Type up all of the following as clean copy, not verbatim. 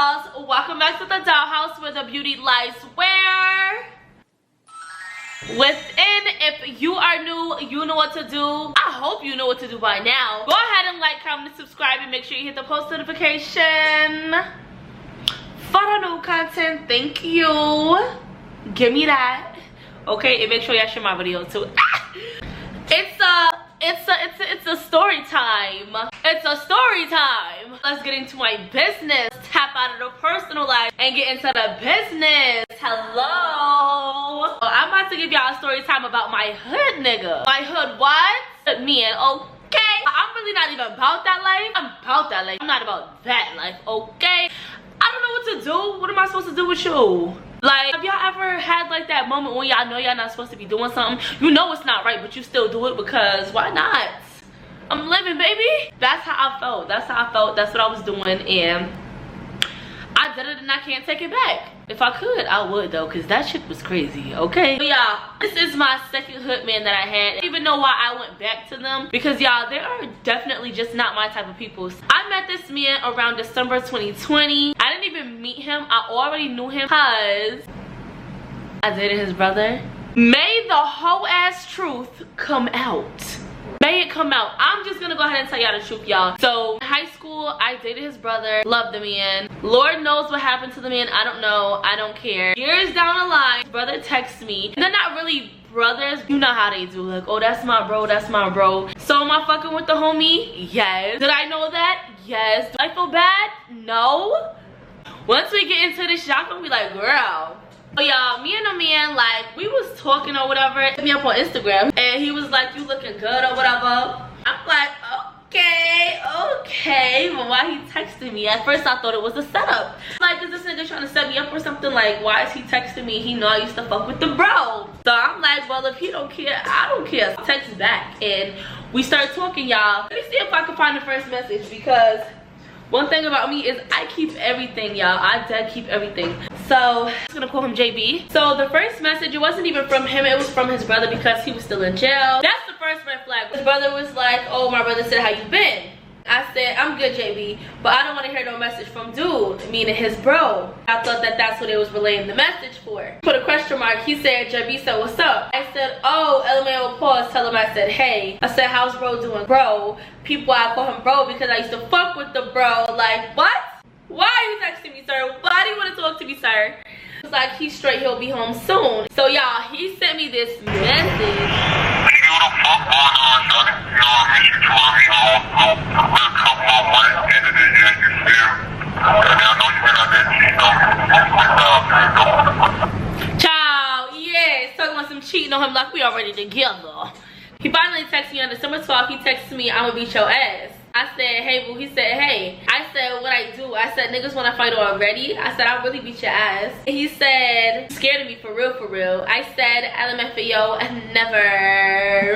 dolls, welcome back to the dollhouse where the beauty lies where? Within. If you are new, you know what to do. I hope you know what to do by now. Go ahead and like, comment, and subscribe, and make sure you hit the post notification for the new content. Thank you. Give me that. Okay, and make sure y'all share my video too. It's a story time. It's a story time. Let's get into my business. Tap out of the personal life and get into the business. Hello. I'm about to give y'all a story time about my hood nigga. My hood what? Man, okay. I'm really not even about that life. I'm about that life. I'm not about that life, okay? I don't know what to do. What am I supposed to do with you? Like, have y'all ever had like that moment when y'all know y'all not supposed to be doing something? You know it's not right, but you still do it because why not? I'm living, baby. That's how I felt. That's how I felt. That's what I was doing, and I did it, and I can't take it back. If I could, I would though, because that shit was crazy, okay? But y'all, this is my second hood man that I had. I don't even know why I went back to them, because y'all, they are definitely just not my type of people. I met this man around December 2020. I didn't even meet him. I already knew him because I dated his brother. May the whole ass truth come out. May it come out. I'm just gonna go ahead and tell y'all the truth, y'all. So in high school, I dated his brother, loved the man. Lord knows what happened to the man. I don't know. I don't care. Years down the line, his brother texts me. And they're not really brothers. You know how they do. Like, oh, that's my bro, that's my bro. So am I fucking with the homie? Yes. Did I know that? Yes. Do I feel bad? No. Once we get into this, y'all gonna be like, girl. But y'all, me and the man, like, we was talking or whatever. He hit me up on Instagram, and he was like, you looking good or whatever. I'm like, okay. But why he texting me? At first I thought it was a setup. Like, is this nigga trying to set me up or something? Like, why is he texting me? He know I used to fuck with the bro. So I'm like, well, if he don't care, I don't care. So text back, and we start talking, y'all. Let me see if I can find the first message, because one thing about me is I keep everything, y'all. I dead keep everything. So I'm just gonna call him JB. So the first message, it wasn't even from him, it was from his brother because he was still in jail. That's the first red flag. His brother was like, oh, my brother said, how you been? I said, I'm good, JB, but I don't want to hear no message from dude, meaning his bro. I thought that that's what it was relaying the message for. Put a question mark. He said, JB said, what's up? I said, oh, LMAO, pause, tell him I said, hey. I said, how's bro doing? Bro, people, I call him bro because I used to fuck with the bro. Like, what? Why are you texting me, sir? Why do you want to talk to me, sir? He was like, he's straight, he'll be home soon. So y'all, he sent me this message. Child, yeah, talking about some cheating on him like we already together. He finally texted me on December 12th. He texted me, I'ma beat your ass. I said, hey boo. He said, hey. I said, what I do? I said, niggas wanna fight already? I said, I'll really beat your ass. He said, scared of me for real, for real. I said, LMFAO, never.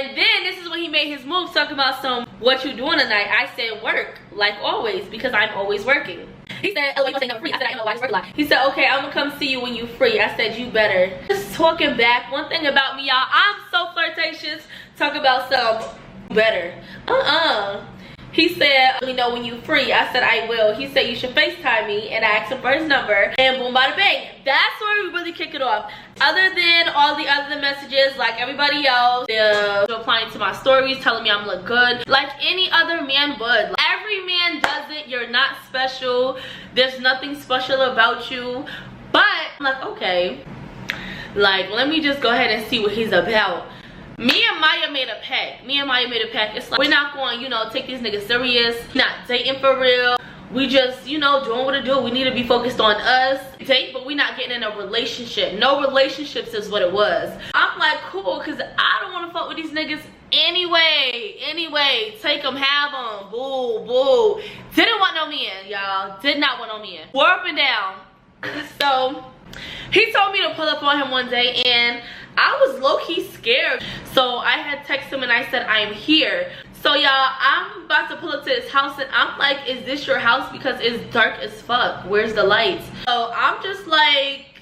And then this is when he made his move, talking about some, what you doing tonight? I said, work, like always, because I'm always working. He said, oh, you saying I'm free? I said, I know why I work a lot. He said, okay, I'm gonna come see you when you free. I said, you better. Just talking back. One thing about me, y'all, I'm so flirtatious. Talk about some better. He said, let me know when you free. I said, I will. He said, you should FaceTime me. And I asked him for his number. And boom, bada bang. That's where we really kick it off. Other than all the other messages, like everybody else, they're replying to my stories, telling me I'm look good. Like any other man would. Like, every man does it. You're not special. There's nothing special about you. But I'm like, okay. Like, let me just go ahead and see what he's about. Me and Maya made a pact. It's like, we're not going, you know, take these niggas serious. Not dating for real. We just, you know, doing what to do. We need to be focused on us. Date, but we're not getting in a relationship. No relationships is what it was. I'm like, cool, because I don't want to fuck with these niggas anyway. Take them, have them. Boo, boo. Didn't want no man, y'all. Did not want no man. We're up and down. So he told me to pull up on him one day, and I was low-key scared. So I had texted him and I said, I'm here. So y'all, I'm about to pull up to his house, and I'm like, is this your house? Because it's dark as fuck. Where's the lights? So I'm just like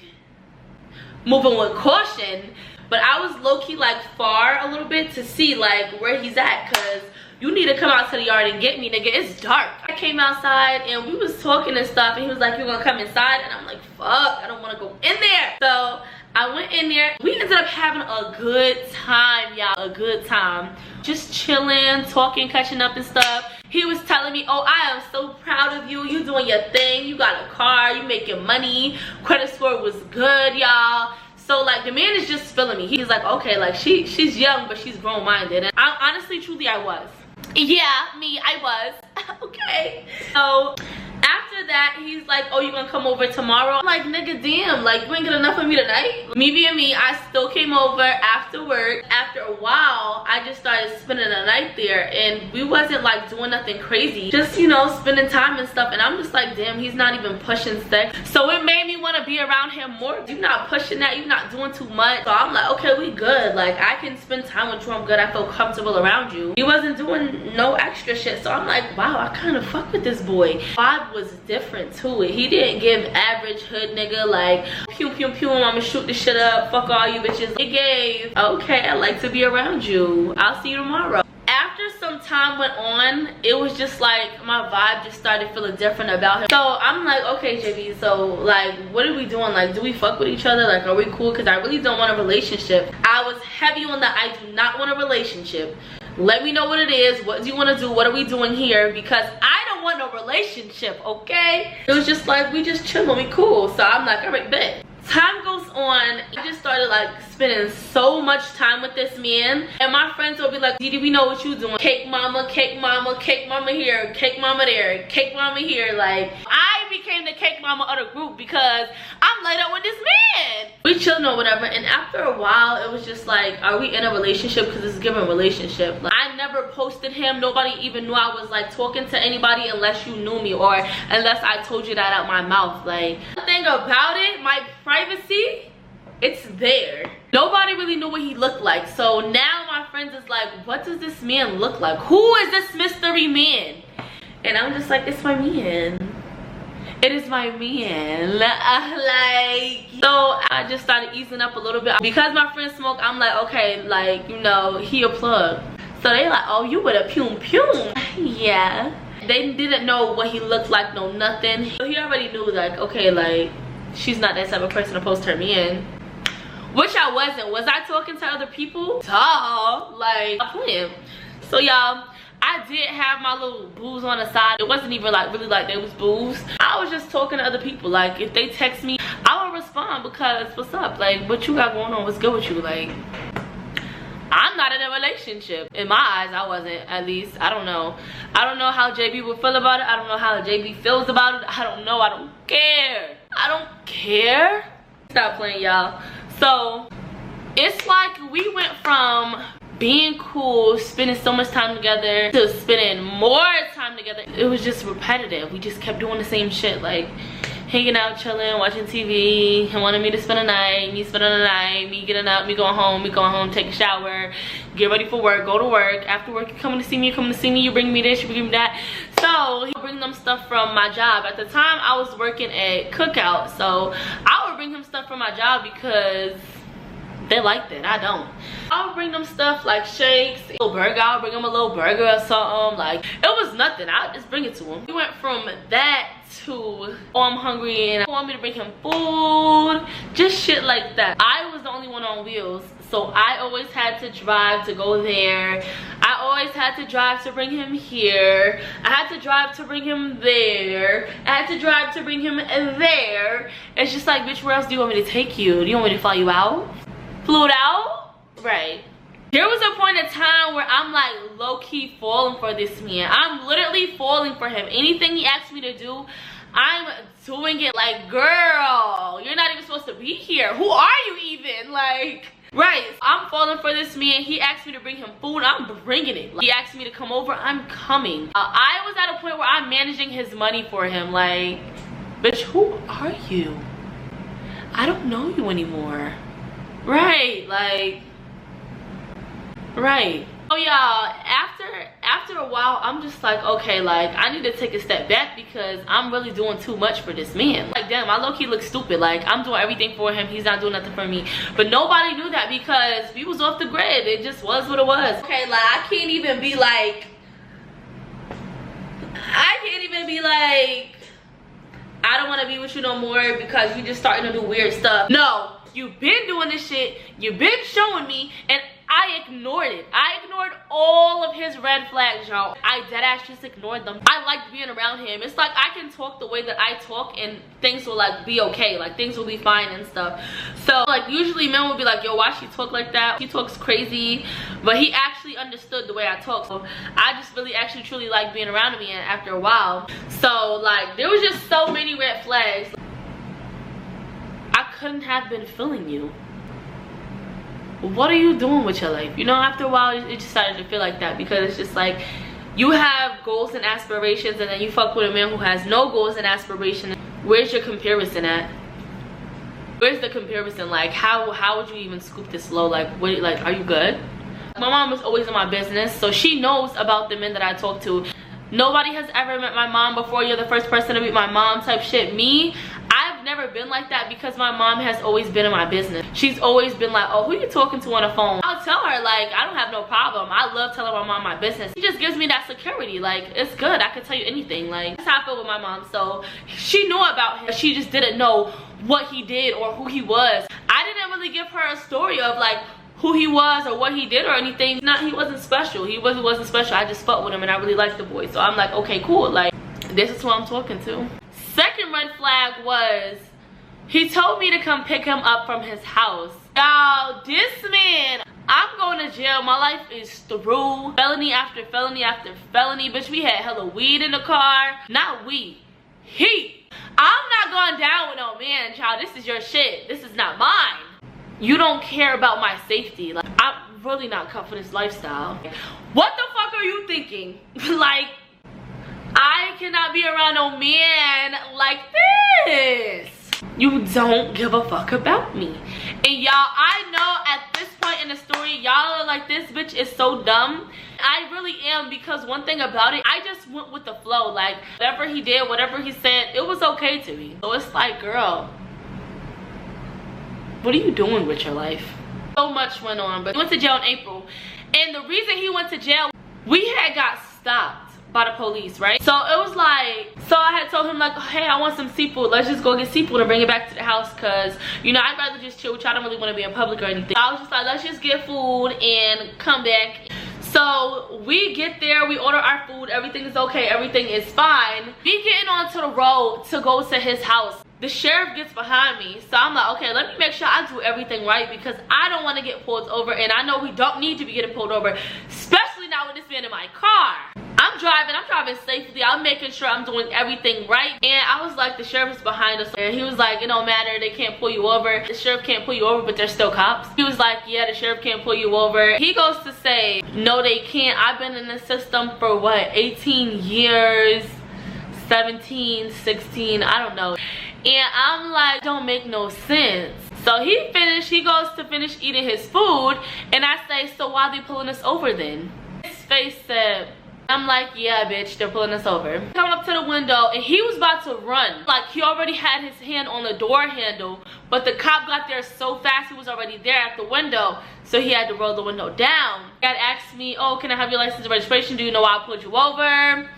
moving with caution. But I was low-key like far a little bit to see like where he's at, because you need to come out to the yard and get me, nigga. It's dark. I came outside and we was talking and stuff, and he was like, you're gonna come inside? And I'm like, fuck, I don't want to go in there. So I went in there. We ended up having a good time, y'all. A good time. Just chilling, talking, catching up and stuff. He was telling me, oh, I am so proud of you. You doing your thing. You got a car. You making money. Credit score was good, y'all. So like the man is just feeling me. He's like, okay, like she's young, but she's grown-minded. And I honestly, truly, I was. Yeah, me, I was. Okay. So after that, he's like, oh, you gonna come over tomorrow? I'm like, nigga, damn, like, you ain't get enough of me tonight? Me being me, I still came over after work. After a while, I just started spending the night there, and we wasn't like doing nothing crazy. Just, you know, spending time and stuff, and I'm just like, damn, he's not even pushing sex. So it made me want to be around him more. You're not pushing that, you're not doing too much. So I'm like, okay, we good. Like, I can spend time with you, I'm good, I feel comfortable around you. He wasn't doing no extra shit, so I'm like, wow, I kind of fuck with this boy. Vibe was different to it. He didn't give average hood nigga like pew pew pew, I'ma shoot this shit up, fuck all you bitches. He gave, okay, I like to be around you, I'll see you tomorrow. After some time went on, it was just like my vibe just started feeling different about him. So I'm like, okay, JB, so like, what are we doing? Like, do we fuck with each other? Like, are we cool? Because I really don't want a relationship. I was heavy on that. I do not want a relationship. Let me know what it is. What do you want to do? What are we doing here? Because I don't want no relationship, okay? It was just like, we just chilling, we cool. So I'm like, all right, bet. Time goes on, I just started like spending so much time with this man, and my friends will be like, Didi, we know what you doing. Cake mama, cake mama, cake mama here, cake mama there, cake mama here. Like, I became the cake mama of the group because I'm laid up with this man. We chilling or whatever, and after a while it was just like, are we in a relationship? Because it's giving relationship. Like, I never posted him. Nobody even knew I was like talking to anybody unless you knew me or unless I told you that out my mouth. Like, the thing about it, my privacy, it's there. Nobody really knew what he looked like. So now my friends is like, what does this man look like? Who is this mystery man? And I'm just like, it's my man. It is my man. Like, so I just started easing up a little bit. Because my friends smoke, I'm like, okay, like, you know, he a plug. So they like, oh, you with a pum pum. Yeah. They didn't know what he looked like, no nothing. So he already knew, like, okay, like, she's not that type of person to post her man. Which I wasn't. Was I talking to other people? Duh. Like, I'm playing. So y'all, I did have my little booze on the side. It wasn't even like really like they was booze. I was just talking to other people. Like, if they text me, I would respond because what's up? Like, what you got going on? What's good with you? Like, I'm not in a relationship. In my eyes, I wasn't, at least. I don't know. I don't know how JB would feel about it. I don't know how JB feels about it. I don't know. I don't care. I don't care. Stop playing, y'all. So it's like we went from being cool, spending so much time together, to spending more time together. It was just repetitive. We just kept doing the same shit, like hanging out, chilling, watching TV. He wanted me to spend a night, me spending the night, me getting up, me going home, take a shower, get ready for work, go to work. After work, you coming to see me, you bring me this, you bring me that. So he would bring them stuff from my job. At the time, I was working at Cookout, so I would bring him stuff from my job because they liked it. I don't. I would bring them stuff like shakes, a little burger. I would bring them a little burger or something. Like, it was nothing. I would just bring it to him. We went from that to, oh, I'm hungry and I want me to bring him food. Just shit like that. I was the only one on wheels, so I always had to drive to go there. I always had to drive to bring him here. I had to drive to bring him there. I had to drive to bring him there. It's just like, bitch, where else do you want me to take you? Do you want me to fly you out? Flew out? Right. There was a point in time where I'm like low-key falling for this man. I'm literally falling for him. Anything he asks me to do, I'm doing it. Like, girl, you're not even supposed to be here. Who are you even? Like, right. I'm falling for this man. He asked me to bring him food, I'm bringing it. Like, he asked me to come over, I'm coming. I was at a point where I'm managing his money for him. Like, bitch, who are you? I don't know you anymore. Right, like, right. So y'all, after a while, I'm just like, okay, like, I need to take a step back because I'm really doing too much for this man. Like, damn, I low-key look stupid. Like, I'm doing everything for him, he's not doing nothing for me. But nobody knew that because we was off the grid. It just was what it was. Okay, like, I can't even be like I can't even be like, I don't want to be with you no more because you just starting to do weird stuff. No, you've been doing this shit, you've been showing me, and I ignored it. I ignored all of his red flags, y'all. I deadass just ignored them. I liked being around him. It's like I can talk the way that I talk and things will like be okay. Like things will be fine and stuff. So like usually men will be like, yo, why she talk like that? She talks crazy. But he actually understood the way I talk. So I just really actually truly like being around me after a while. So like there was just so many red flags. I couldn't have been feeling you. What are you doing with your life? You know, after a while it just started to feel like that, because it's just like you have goals and aspirations and then you fuck with a man who has no goals and aspirations. Where's your comparison at? Where's the comparison? Like how would you even scoop this low? Like what, like are you good? My mom was always in my business, so she knows about the men that I talk to. Nobody has ever met my mom before. You're the first person to meet my mom type shit. Me, I've never been like that because my mom has always been in my business. She's always been like, oh, who you talking to on the phone? I'll tell her, like, I don't have no problem. I love telling my mom my business. She just gives me that security. Like, it's good. I can tell you anything. Like, that's how I feel with my mom. So she knew about him. She just didn't know what he did or who he was. I didn't really give her a story of like who he was or what he did or anything. He wasn't special. He wasn't special. I just fucked with him and I really liked the boy. So I'm like, okay, cool. Like, this is who I'm talking to. Second red flag was he told me to come pick him up from his house. Y'all, this man, I'm going to jail. My life is through. Felony after felony after felony. Bitch, we had hella weed in the car. Not we. He. I'm not going down with no man, child. This is your shit. This is not mine. You don't care about my safety. Like, I'm really not cut for this lifestyle. What the fuck are you thinking? Like, I cannot be around no man like this. You don't give a fuck about me. And y'all, I know at this point in the story, y'all are like, this bitch is so dumb. I really am, because one thing about it, I just went with the flow. Like, whatever he did, whatever he said, it was okay to me. So it's like, girl, what are you doing with your life? So much went on, but he went to jail in April. And the reason he went to jail, we had got stopped by the police, right? So it was like, so I had told him like, hey, I want some seafood. Let's just go get seafood and bring it back to the house, because, you know, I'd rather just chill with you. I don't really want to be in public or anything. I was just like, let's just get food and come back. So we get there, we order our food, everything is okay, everything is fine. We getting onto the road to go to his house. The sheriff gets behind me, so I'm like, okay, let me make sure I do everything right, because I don't want to get pulled over, and I know we don't need to be getting pulled over, especially not with this man in my car. I'm driving safely, I'm making sure I'm doing everything right. And I was like, the sheriff is behind us, and he was like, it don't matter, they can't pull you over. The sheriff can't pull you over, but they're still cops. He was like, yeah, the sheriff can't pull you over. He goes to say, no, they can't. I've been in the system for what, 18 years, 17, 16, I don't know. And I'm like, don't make no sense. So he goes to finish eating his food, and I say, so why they pulling us over then? His face said, I'm like, yeah, bitch, they're pulling us over. Come up to the window, and he was about to run. Like, he already had his hand on the door handle, but the cop got there so fast, he was already there at the window, so he had to roll the window down. He had asked me, oh, can I have your license and registration? Do you know why I pulled you over?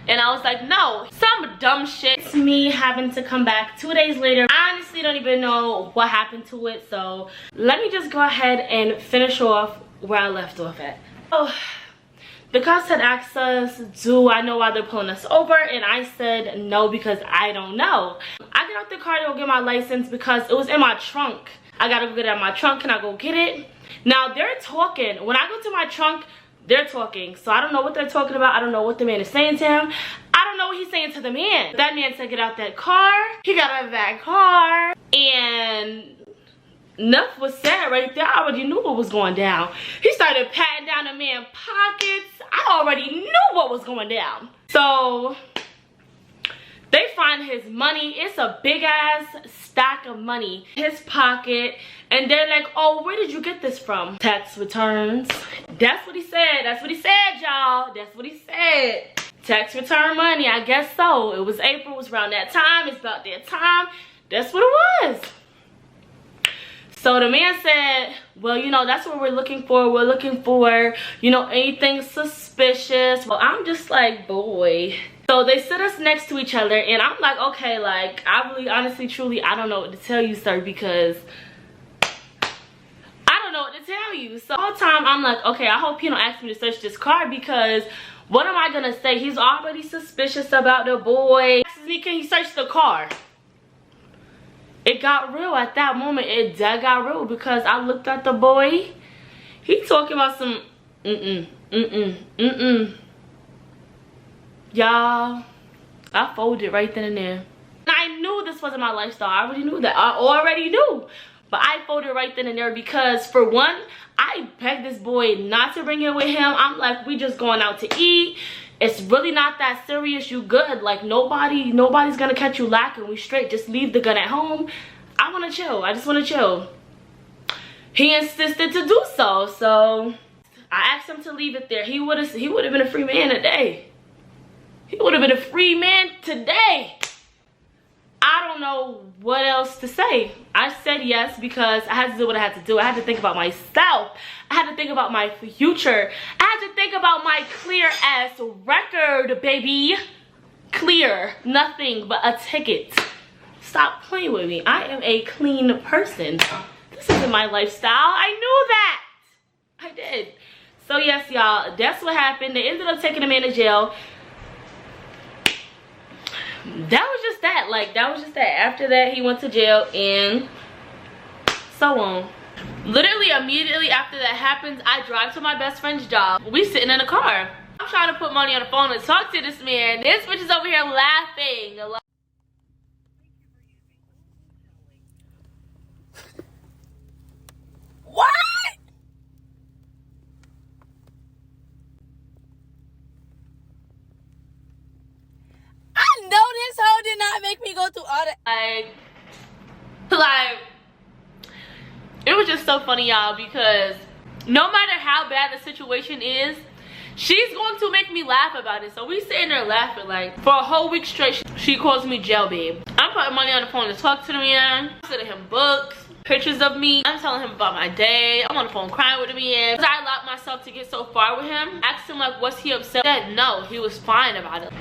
And I was like, no, some dumb shit. It's me having to come back 2 days later. I honestly don't even know what happened to it, so let me just go ahead and finish off where I left off at. Oh. The cops had asked us, do I know why they're pulling us over? And I said no, because I don't know. I get out the car to go get my license because it was in my trunk. I gotta go get it out of my trunk. Can I go get it? Now they're talking. When I go to my trunk, they're talking. So I don't know what they're talking about. I don't know what the man is saying to him. I don't know what he's saying to the man. That man said get out that car. He got out of that car. And enough was said right there. I already knew what was going down. He started patting down the man's pockets. I already knew what was going down. So they find his money. It's a big ass stack of money in his pocket, and they're like, oh, where did you get this from? Tax returns. That's what he said. That's what he said, y'all. That's what he said. Tax return money, I guess so. It was April, it was around that time. It's about that time. That's what it was. So the man said, well, you know, that's what we're looking for. We're looking for, you know, anything suspicious. Well, I'm just like, boy, So they sit us next to each other, and I'm like, okay, like, I really, honestly, truly, I don't know what to tell you, sir, because I don't know what to tell you. So the whole time, I'm like, okay, I hope he don't ask me to search this car, because what am I gonna say? He's already suspicious about the boy. He asks me, can he search the car? It got real at that moment. It got real, because I looked at the boy. He talking about some Y'all, I folded right then and there. And I knew this wasn't my lifestyle. I already knew that. I already knew. But I folded right then and there, because for one, I begged this boy not to bring it with him. I'm like, we just going out to eat. It's really not that serious. You good. Like, nobody's gonna catch you lacking. We straight. Just leave the gun at home. I wanna chill. I just wanna chill. He insisted to do so. So I asked him to leave it there. He would have been a free man today. He would have been a free man today. I don't know what else to say. I said yes because I had to do what I had to do. I had to think about myself. I had to think about my future. I had to think about my clear ass record, baby. Clear. Nothing but a ticket. Stop playing with me. I am a clean person. This isn't my lifestyle. I knew that. I did. So yes, y'all, that's what happened. They ended up taking the man to jail. That was just that. Like, that was just that. After that, he went to jail and so on. Literally immediately after that happens, I drive to my best friend's job. We sitting in a car. I'm trying to put money on the phone and talk to this man. This bitch is over here laughing. What? I know this hoe did not make me go through all that. Like, it was just so funny, y'all, because no matter how bad the situation is, she's going to make me laugh about it. So we sitting there laughing, like, for a whole week straight, she calls me jail babe. I'm putting money on the phone to talk to the man. I'm sending him books, pictures of me. I'm telling him about my day. I'm on the phone crying with the man. I allowed myself to get so far with him. Asked him, like, was he upset? He said no, he was fine about it.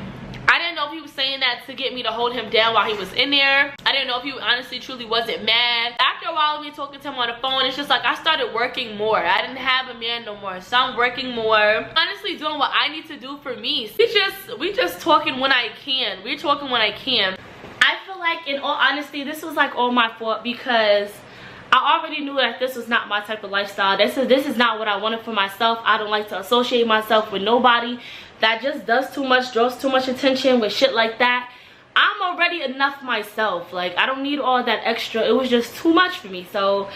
I didn't know if he was saying that to get me to hold him down while he was in there. I didn't know if he honestly truly wasn't mad. After a while of me talking to him on the phone, it's just like I started working more. I didn't have a man no more, so I'm working more. Honestly doing what I need to do for me. We just talking when I can. We're talking when I can. I feel like, in all honesty, this was like all my fault, because I already knew that this was not my type of lifestyle. This is not what I wanted for myself. I don't like to associate myself with nobody that just does too much, draws too much attention with shit like that. I'm already enough myself. Like, I don't need all that extra. It was just too much for me. So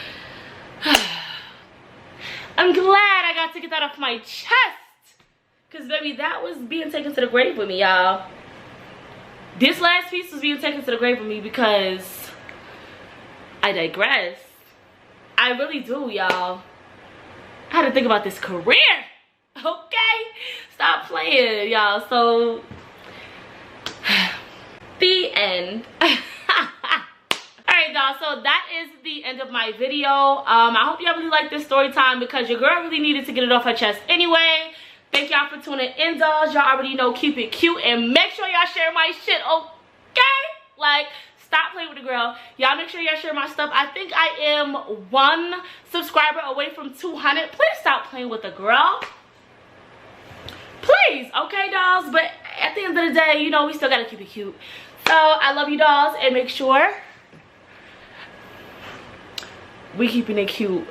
I'm glad I got to get that off my chest, because baby, that was being taken to the grave with me, y'all. This last piece was being taken to the grave with me, because I digress. I really do, y'all. I had to think about this career. Okay, stop playing, y'all. So the end. Alright, y'all, so that is the end of my video. I hope y'all really liked this story time, because your girl really needed to get it off her chest anyway. Thank y'all for tuning in, dolls. Y'all already know, keep it cute, and make sure y'all share my shit, okay? Like, stop playing with the girl. Y'all make sure y'all share my stuff. I think I am 1 subscriber away from 200. Please stop playing with the girl. Please, okay, dolls? But at the end of the day, you know, we still gotta keep it cute. So I love you, dolls, and make sure we keeping it cute.